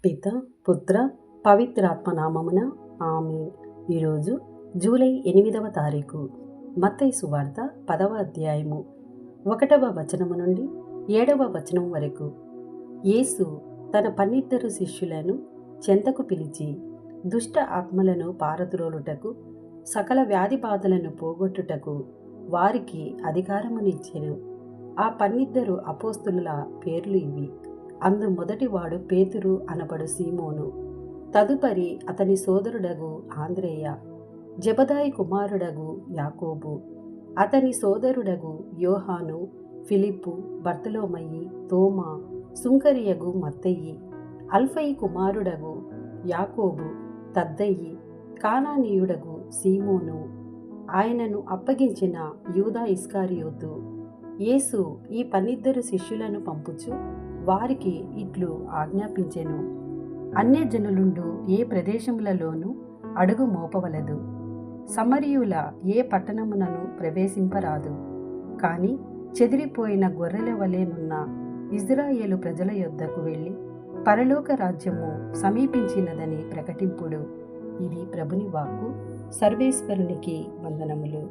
పిత పుత్ర పవిత్రాత్మ నామమున ఆమేన్. ఈరోజు జూలై 8వ తారీఖు. మత్తయి సువార్త 10వ అధ్యాయము 1వ వచనము నుండి 7వ వచనం వరకు. యేసు తన 12 శిష్యులను చెంతకు పిలిచి దుష్ట ఆత్మలను పారద్రోలుటకు సకల వ్యాధి బాధలను పోగొట్టుటకు వారికి అధికారమునిచ్చెను. ఆ 12 అపోస్తలుల పేర్లు ఇవి. అందు మొదటివాడు పేతురు అనబడు సీమోను, తదుపరి అతని సోదరుడగు ఆంద్రేయ, జెబెదాయి కుమారుడగు యాకోబు, అతని సోదరుడగు యోహాను, ఫిలిప్పు, బర్తలోమయి, తోమా, సుంకరియగు మత్తయి, అల్ఫయి కుమారుడగు యాకోబు, తద్దయి, కానానీయుడగు సీమోను, ఆయనను అప్పగించిన యూదా ఇస్కరియోతు. యేసు ఈ 12 శిష్యులను పంపుచు వారికి ఇట్లు ఆజ్ఞాపించెను: అన్యజనులుండు ఏ ప్రదేశములలోనూ అడుగు మోపవలదు. సమరయుల ఏ పట్టణమునను ప్రవేశింపరాదు. కాని చెదిరిపోయిన గొర్రెల వలెనున్న ఇజ్రాయేలు ప్రజల యొద్దకు వెళ్ళి పరలోక రాజ్యము సమీపించినదని ప్రకటింపుడు. ఇది ప్రభుని వాక్కు. సర్వేశ్వరునికి వందనములు.